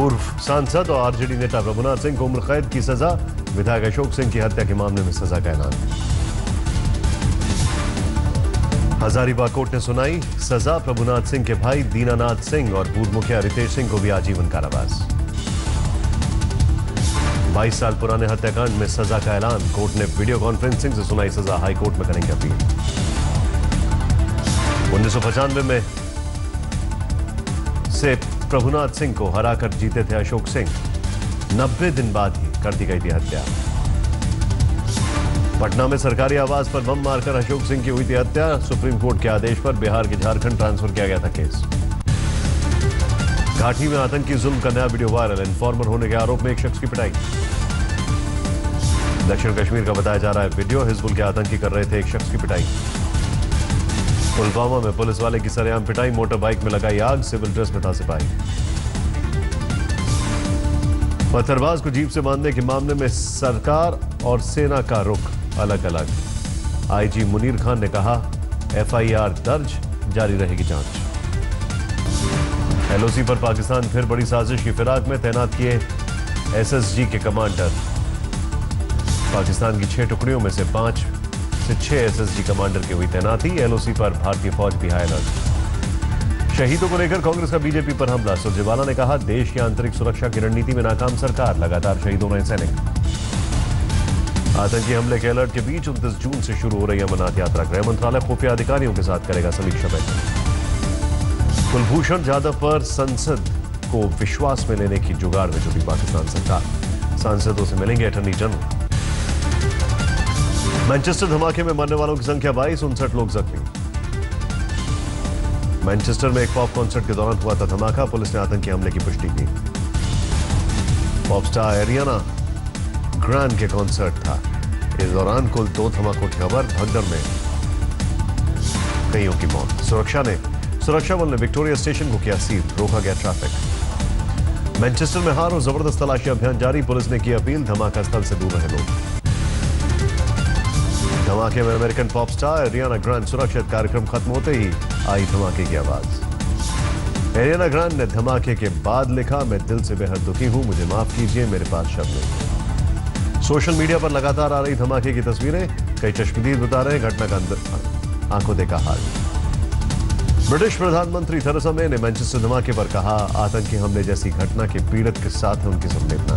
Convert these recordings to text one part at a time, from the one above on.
पूर्व सांसद और आरजेडी नेता प्रभुनाथ सिंह को उम्र कैद की सजा, विधायक अशोक सिंह की हत्या के मामले में सजा का ऐलान। हजारीबाग कोर्ट ने सुनाई सजा, प्रभुनाथ सिंह के भाई दीनानाथ सिंह और पूर्व मुखिया रितेश सिंह को भी आजीवन कारावास। 22 साल पुराने हत्याकांड में सजा का ऐलान, कोर्ट ने वीडियो कॉन्फ्रेंसिंग से सुनाई सजा, हाई कोर्ट में करेंगे अपील। 1995 में से प्रभुनाथ सिंह को हराकर जीते थे अशोक सिंह, 90 दिन बाद ही कर दी गई थी हत्या। पटना में सरकारी आवास पर बम मारकर अशोक सिंह की हुई थी हत्या, सुप्रीम कोर्ट के आदेश पर बिहार के झारखंड ट्रांसफर किया गया था केस। घाटी में आतंकी जुल्म का नया वीडियो वायरल, इन्फॉर्मर होने के आरोप में एक शख्स की पिटाई। दक्षिण कश्मीर का बताया जा रहा है वीडियो, हिजबुल के आतंकी कर रहे थे एक शख्स की पिटाई। पुलवामा में पुलिस वाले की सरेआम पिटाई, मोटर बाइक में लगाई आग, सिविल ड्रेस में था सिपाही। पत्थरबाज को जीप से बांधने के मामले में सरकार और सेना का रुख अलग अलग। आईजी मुनीर खान ने कहा एफआईआर दर्ज, जारी रहेगी जांच। एलओसी पर पाकिस्तान फिर बड़ी साजिश की फिराक में, तैनात किए एसएसजी के कमांडर। पाकिस्तान की 6 टुकड़ियों में से 5 से 6 एसएसजी कमांडर की हुई तैनाती। एलओसी पर भारतीय फौज भी हाई अलर्ट। शहीदों को लेकर कांग्रेस का बीजेपी पर हमला, सुरजेवाला ने कहा देश की आंतरिक सुरक्षा की रणनीति में नाकाम सरकार, लगातार शहीद हो रहे सैनिक। आतंकी हमले के अलर्ट के बीच 29 जून से शुरू हो रही अमरनाथ यात्रा, गृह मंत्रालय खुफिया अधिकारियों के साथ करेगा समीक्षा बैठक। कुलभूषण जाधव पर संसद को विश्वास में लेने की जुगाड़ में जुटी पाकिस्तान सरकार, सांसदों से मिलेंगे अटॉर्नी जनरल। मैनचेस्टर धमाके में मरने वालों की संख्या 22, 59 लोग जख्मी। मैनचेस्टर में एक पॉप कॉन्सर्ट के दौरान हुआ था धमाका, पुलिस ने आतंकी हमले की पुष्टि की। पॉप स्टार एरियाना ग्रैंड के कॉन्सर्ट था, इस दौरान कुल 2 धमाकों की खबर, भगदड़ में कईयों की मौत। सुरक्षा बल ने विक्टोरिया स्टेशन को किया सील, रोका गया ट्रैफिक। मैनचेस्टर में हार और जबरदस्त तलाशी अभियान जारी, पुलिस ने की अपील, धमाका स्थल से दूर रहे लोग। धमाके में American pop star Ariana grand सुरक्षित, कार्यक्रम खत्म होते ही आई धमाके की आवाज। एरियाना ग्रैंड ने धमाके के बाद लिखा, मैं दिल से बेहद दुखी हूं, मुझे माफ कीजिए, मेरे पास शब्द नहीं। सोशल मीडिया पर लगातार आ रही धमाके की तस्वीरें, कई चश्मदीद बता रहे हैं घटना का अंदर आंखों देखा हाल। ब्रिटिश प्रधानमंत्री थेरेसा मे ने मैनचेस्टर धमाके पर कहा आतंकी हमले जैसी घटना के पीड़ित के साथ है उनकी संवेदना।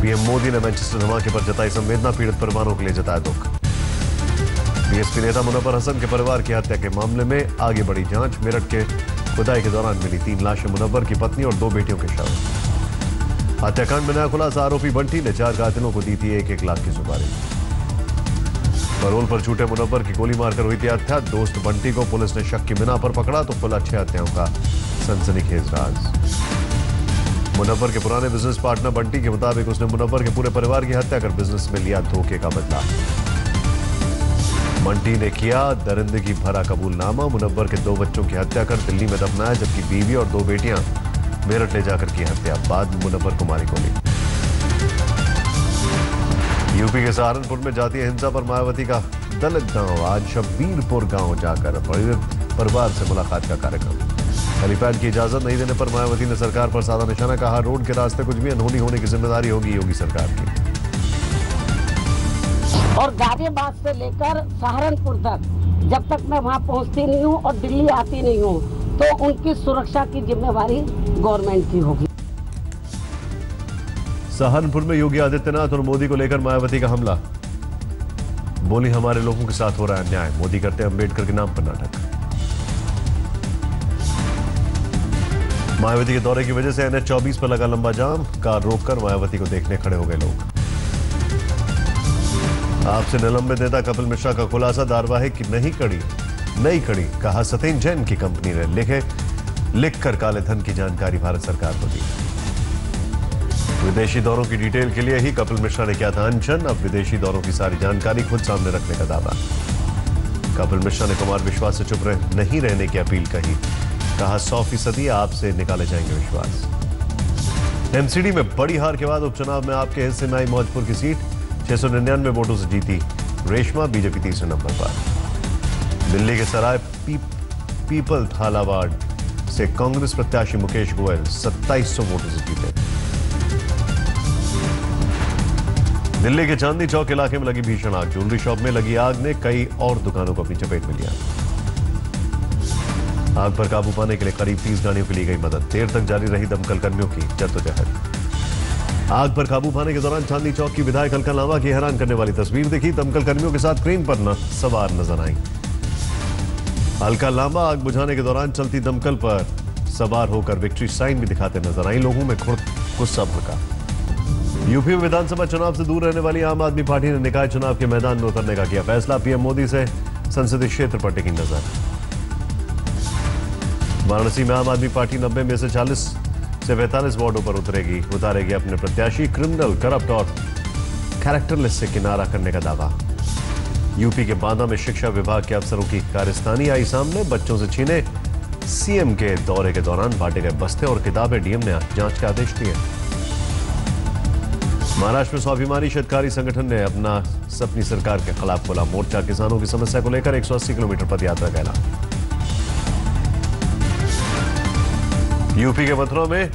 पीएम मोदी ने मैनचेस्टर धमाके पर जताई संवेदना, पीड़ित परिवारों के लिए जताया दुख। बीएसपी नेता मुनव्वर हसन के परिवार की हत्या के मामले में आगे बढ़ी जांच, मेरठ के खुदाई के दौरान मिली 3 लाशें, मुनव्वर की पत्नी और 2 बेटियों के शव। हत्याकांड में नया खुलासा, आरोपी बंटी ने 4 कातिलों को दी थी 1-1 लाख की सुपारी। बरोल पर छूटे मुनव्वर की गोली मारकर हुई थी हत्या, दोस्त बंटी को पुलिस ने शक की बिना पर पकड़ा तो खुला 6 हत्याओं का सनसनीखेज राज। मुनव्वर के पुराने बिजनेस पार्टनर बंटी के मुताबिक उसने मुनव्वर के पूरे परिवार की हत्या कर बिजनेस में लिया धोखे का बदला। बंटी ने किया दरिंदगी भरा कबूलनामा, मुनव्वर के 2 बच्चों की हत्या कर दिल्ली में दफनाया, जबकि बीवी और 2 बेटियां मेरठ ले जाकर की हत्या, बाद मुनव्वर को मारी गोली। यूपी के सहारनपुर में जातीय हिंसा पर मायावती का दलित गांव, आज शब्बीरपुर गांव जाकर परिवार से मुलाकात का कार्यक्रम। हेलीपैड की इजाजत नहीं देने पर मायावती ने सरकार पर साधा निशाना, कहा रोड के रास्ते कुछ भी अनहोनी होने की जिम्मेदारी होगी योगी सरकार की। और गाजियाबाद से लेकर सहारनपुर तक जब तक मैं वहां पहुंचती नहीं हूं और दिल्ली आती नहीं हूं तो उनकी सुरक्षा की जिम्मेवारी गवर्नमेंट की होगी। सहारनपुर में योगी आदित्यनाथ और मोदी को लेकर मायावती का हमला, बोली हमारे लोगों के साथ हो रहा है अन्याय, मोदी करते अंबेडकर के नाम पर नाटक। मायावती के दौरे की वजह से NH 24 पर लगा लंबा जाम, कार रोककर मायावती को देखने खड़े हो गए लोग। आपसे निलंबित नेता कपिल मिश्रा का खुलासा, धारावाहिक की नई कड़ी, कहा सत्येंद्र जैन की कंपनी ने लिखकर काले धन की जानकारी भारत सरकार को दी। विदेशी दौरों की डिटेल के लिए ही कपिल मिश्रा ने किया था अनशन, अब विदेशी दौरों की सारी जानकारी खुद सामने रखने का दावा। कपिल मिश्रा ने कुमार विश्वास से चुप नहीं रहने की अपील कही, कहा 100% आपसे निकाले जाएंगे विश्वास। एमसीडी में बड़ी हार के बाद उपचुनाव में आपके हिस्से में आई मौजपुर की सीट, 699 वोटों से जीती रेशमा, बीजेपी 3रे नंबर पर। दिल्ली के सराय पीपल थाला वार्ड से कांग्रेस प्रत्याशी मुकेश गोयल 2700 वोटों से जीते। दिल्ली के चांदनी चौक इलाके में लगी भीषण आग। ज्वेलरी शॉप में लगी आग ने कई और दुकानों को अपनी चपेट में लिया। आग पर काबू पाने के लिए करीब 30 गाड़ियों की ली गई मदद। देर तक जारी रही दमकल कर्मियों की जद्दोजहद। आग पर काबू पाने के दौरान चांदनी चौक की विधायक अलका लांबा की हैरान करने वाली तस्वीर देखी। दमकल कर्मियों के साथ क्रेन पर सवार नजर आई। अलका लांबा आग बुझाने के दौरान चलती दमकल पर सवार होकर विक्ट्री साइन भी दिखाते नजर आई। लोगों में गुस्सा भड़का। यूपी में विधानसभा चुनाव से दूर रहने वाली आम आदमी पार्टी ने निकाय चुनाव के मैदान में उतरने का किया फैसला। पीएम मोदी से संसदीय क्षेत्र पर टिकी नजर। वाराणसी में आम आदमी पार्टी 90 में से 40 से 45 वार्डों पर उतारेगी अपने प्रत्याशी। क्रिमिनल, करप्ट और कैरेक्टरलेस से किनारा करने का दावा। यूपी के बांदा में शिक्षा विभाग के अफसरों की कारस्तानी आई सामने। बच्चों से छीने सीएम के दौरे के दौरान बांटे गए बस्ते और किताबें। डीएम ने जांच के आदेश दिए। महाराष्ट्र में स्वाभिमानी शेतकारी संगठन ने अपनी सरकार के खिलाफ खोला मोर्चा। किसानों की समस्या को लेकर 180 किलोमीटर पद यात्रा का ऐलान। यूपी के मथुरा में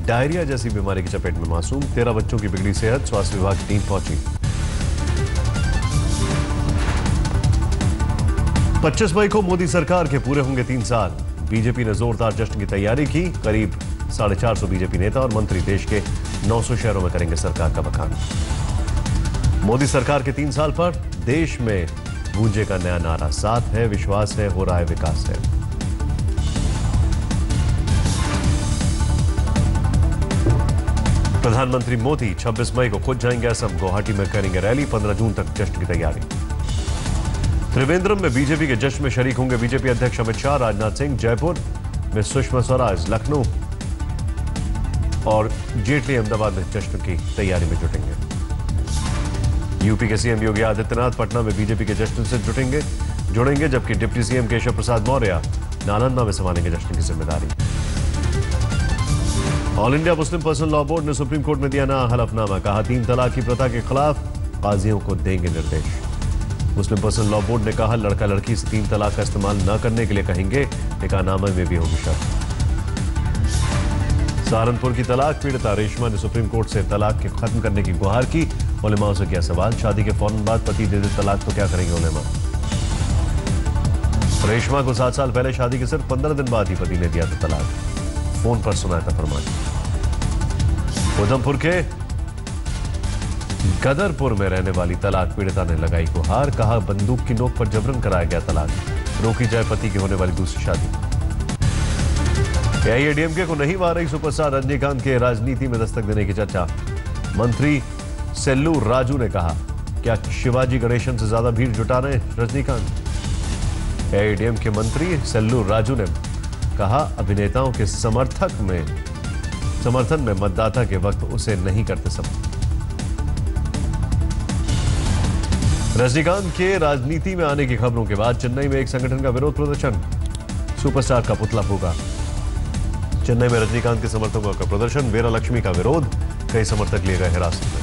डायरिया जैसी बीमारी की चपेट में मासूम। 13 बच्चों की बिगड़ी सेहत। स्वास्थ्य विभाग की टीम पहुंची। 25 मई को मोदी सरकार के पूरे होंगे 3 साल। बीजेपी ने जोरदार जश्न की तैयारी की। करीब 450 बीजेपी नेता और मंत्री देश के 900 शहरों में करेंगे सरकार का बखान। मोदी सरकार के 3 साल पर देश में गूंजे का नया नारा। साथ है, विश्वास है, हो रहा है विकास है। प्रधानमंत्री मोदी 26 मई को खुद जाएंगे असम। गुवाहाटी में करेंगे रैली। 15 जून तक जश्न की तैयारी। त्रिवेंद्रम में बीजेपी के जश्न में शरीक होंगे बीजेपी अध्यक्ष अमित शाह, राजनाथ सिंह। जयपुर में सुषमा स्वराज, लखनऊ और जेटली अहमदाबाद में जश्न की तैयारी में जुटेंगे। यूपी के सीएम योगी आदित्यनाथ पटना में बीजेपी के जश्न से जुड़ेंगे जबकि डिप्टी सीएम केशव प्रसाद मौर्य नालंदा में संभालेंगे जश्न की जिम्मेदारी। All India Muslim personal law board ने सुप्रीम कोर्ट में दिया नया हलफनामा। कहा 3 तलाक की प्रथा के खिलाफ काजियों को देंगे निर्देश। मुस्लिम पर्सनल लॉ बोर्ड ने कहा लड़का लड़की से 3 तलाक का इस्तेमाल न करने के लिए कहेंगे। निकाहनामे में भी होगी शर्त। सहारनपुर की तलाक पीड़िता रेशमा ने सुप्रीम कोर्ट से तलाक के खत्म करने की गुहार की। उलेमाओं से किया सवाल, शादी के फौरन बाद पति दे दे तलाक तो क्या करेंगे उलेमा। रेशमा को 7 साल पहले शादी के सिर्फ 15 दिन बाद ही पति ने दिया था तलाक। फोन पर सुनाया था फरमान। उधमपुर के गदरपुर में रहने वाली तलाक पीड़िता ने लगाई गुहार। कहा बंदूक की नोक पर जबरन कराया गया तलाक। रोकी जाए पति की होने वाली दूसरी शादी। एआईएडीएमके को नहीं मार रही सुपरस्टार रजनीकांत के राजनीति में दस्तक देने की चर्चा। मंत्री सेल्लूर राजू ने कहा क्या शिवाजी गणेशन से ज्यादा भीड़ जुटा रहे रजनीकांत। एआईएडीएमके के मंत्री सेल्लूर राजू ने कहा अभिनेताओं के समर्थन में मतदाता के वक्त उसे नहीं करते समर्थन। रजनीकांत के राजनीति में आने की खबरों के बाद चेन्नई में एक संगठन का विरोध प्रदर्शन। सुपरस्टार का पुतला फूका। चेन्नई में रजनीकांत के समर्थकों का प्रदर्शन। वीरा लक्ष्मी का विरोध। कई समर्थक लिए गए हिरासत में।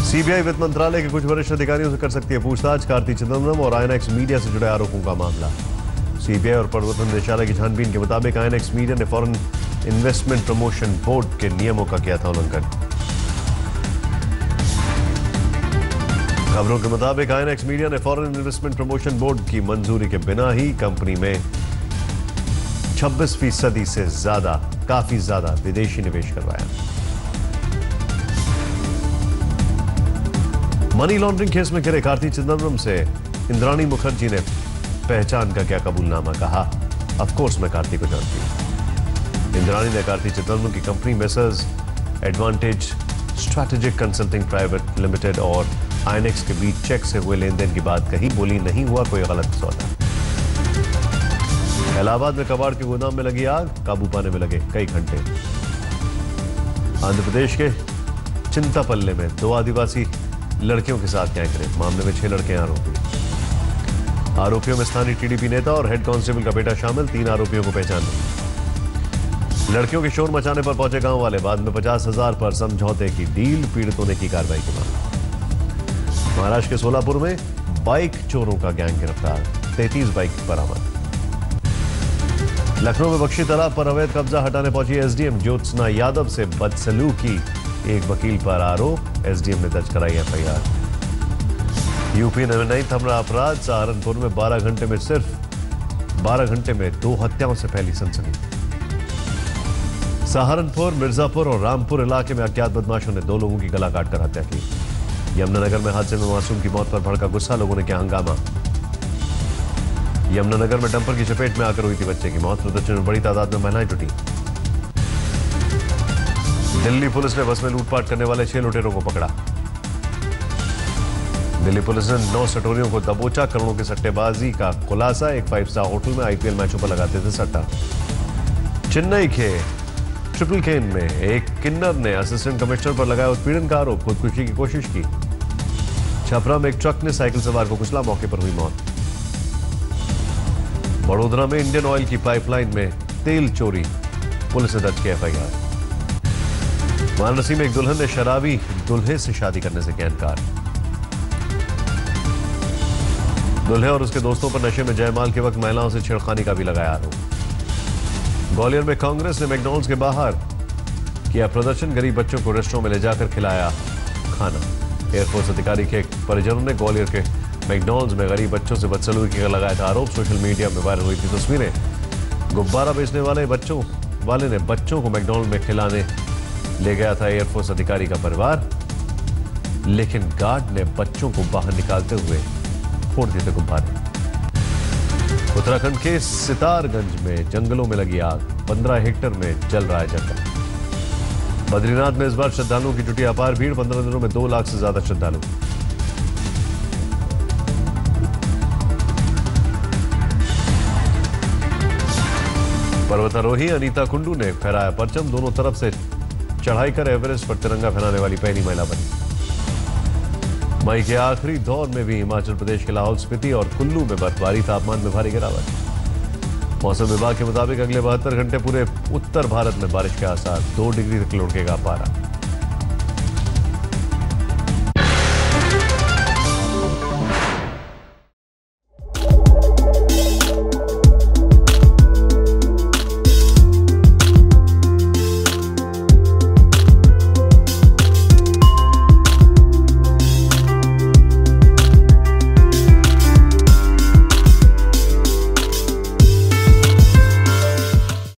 सीबीआई वित्त मंत्रालय के कुछ वरिष्ठ अधिकारियों से कर सकती है पूछताछ। कार्ति चिदंबरम और आईएनएक्स मीडिया से जुड़े आरोपों का मामला। सीबीआई और प्रवर्तन निदेशालय की छानबीन के मुताबिक आईएनएक्स मीडिया ने फॉरेन इन्वेस्टमेंट प्रमोशन बोर्ड के नियमों का किया था उल्लंघन। खबरों के मुताबिक आईएनएक्स मीडिया ने फॉरेन इन्वेस्टमेंट प्रमोशन बोर्ड की मंजूरी के बिना ही कंपनी में 26% से काफी ज्यादा विदेशी निवेश करवाया। मनी लॉन्ड्रिंग केस में घिरे कार्ति चिदंबरम से इंद्राणी मुखर्जी ने पहचान का क्या कबूलनामा। कहा ऑफकोर्स मैं कार्ति को जानती हूं। इंद्राणी ने कार्ति चिदंबरम की company messrs advantage strategic consulting private limited और आईएनएक्स के बीच चेक से हुए लेन देन की बात कही। बोली नहीं हुआ कोई गलत सौदा। इलाहाबाद में कबाड़ के गोदाम में लगी आग। काबू पाने में लगे कई घंटे। आंध्र प्रदेश के चिंतापल्ले में 2 आदिवासी लड़कियों के साथ गैंगरेप। मामले में 6 लड़के आरोपी। आरोपियों में स्थानीय टीडीपी नेता और हेड कांस्टेबल का बेटा शामिल। 3 आरोपियों को पहचान ली। लड़कियों के शोर मचाने पर पहुंचे गांव वाले। बाद में 50,000 पर समझौते की डील। पीड़ितों ने की कार्रवाई की मांग। महाराष्ट्र के सोलापुर में बाइक चोरों का गैंग गिरफ्तार। 33 बाइक बरामद। लखनऊ में बख्शी तालाब पर अवैध कब्जा हटाने पहुंची एसडीएम ज्योत्सना यादव से बदसलूकी, एक वकील पर आरोप, एसडीएम ने दर्ज कराई एफआईआर। यूपी में नहीं थम रहा अपराध, सहारनपुर में 12 घंटे में 2 हत्याओं से फैली सनसनी। सहारनपुर, मिर्जापुर और रामपुर इलाके में अज्ञात बदमाशों ने 2 लोगों की गला काटकर हत्या की। यमुनानगर में हादसे में मासूम की मौत पर भड़का गुस्सा, लोगों ने किया हंगामा। यमुनानगर में डंपर की चपेट में आकर हुई थी बच्चे की मौत, प्रदर्शन में बड़ी तादाद में महिलाएं जुटी। दिल्ली पुलिस ने बस में लूटपाट करने वाले 6 लुटेरों को पकड़ा। दिल्ली पुलिस ने 9 सटोरियों को दबोचा, करोड़ों की सट्टेबाजी का खुलासा, एक 5 स्टार होटल में आईपीएल मैचों पर लगाते थे सट्टा। चेन्नई के ट्रिपल केन में एक किन्नर ने असिस्टेंट कमिश्नर पर लगाया उत्पीड़न का आरोप, खुदकुशी की कोशिश की। छपरा में एक ट्रक ने साइकिल सवार को कुचला, मौके पर हुई मौत। बड़ोदरा में इंडियन ऑयल की पाइपलाइन में तेल चोरी, पुलिस ने दर्ज किया एफआईआर। वाराणसी में एक दुल्हन ने शराबी दूल्हे से शादी करने से किया इनकार। दूल्हे और उसके दोस्तों पर नशे में जयमाल के वक्त महिलाओं से छेड़खानी का भी लगाया आरोप। ग्वालियर में कांग्रेस ने मैकडॉनल्ड्स के बाहर किया प्रदर्शन, गरीब बच्चों को रेस्टोरेंट में ले जाकर खिलाया खाना। एयरफोर्स अधिकारी के परिजनों ने ग्वालियर के मैकडॉनल्ड्स में गरीब बच्चों से बदसलूकी का लगाया था आरोप। सोशल मीडिया में वायरल हुई थी तस्वीरें। गुब्बारा बेचने वाले ने बच्चों को मैकडॉनल्ड में खिलाने ले गया था एयरफोर्स अधिकारी का परिवार, लेकिन गार्ड ने बच्चों को बाहर निकालते हुए फोड़ दिए थे गुब्बारे। उत्तराखंड के सितारगंज में जंगलों में लगी आग, 15 हेक्टेयर में जल रहा है जंगल। बद्रीनाथ में इस बार श्रद्धालुओं की जुटी अपार भीड़, 15 दिनों में 2 लाख से ज्यादा श्रद्धालु। पर्वतारोही अनीता कुंडू ने फहराया परचम, दोनों तरफ से चढ़ाई कर एवरेस्ट पर तिरंगा फहराने वाली पहली महिला बनी। मई के आखिरी दौर में भी हिमाचल प्रदेश के लाहौल स्पीति और कुल्लू में बर्फबारी, तापमान में भारी गिरावट। मौसम विभाग के मुताबिक अगले 72 घंटे पूरे उत्तर भारत में बारिश के आसार, 2 डिग्री तक लुढ़केगा पारा।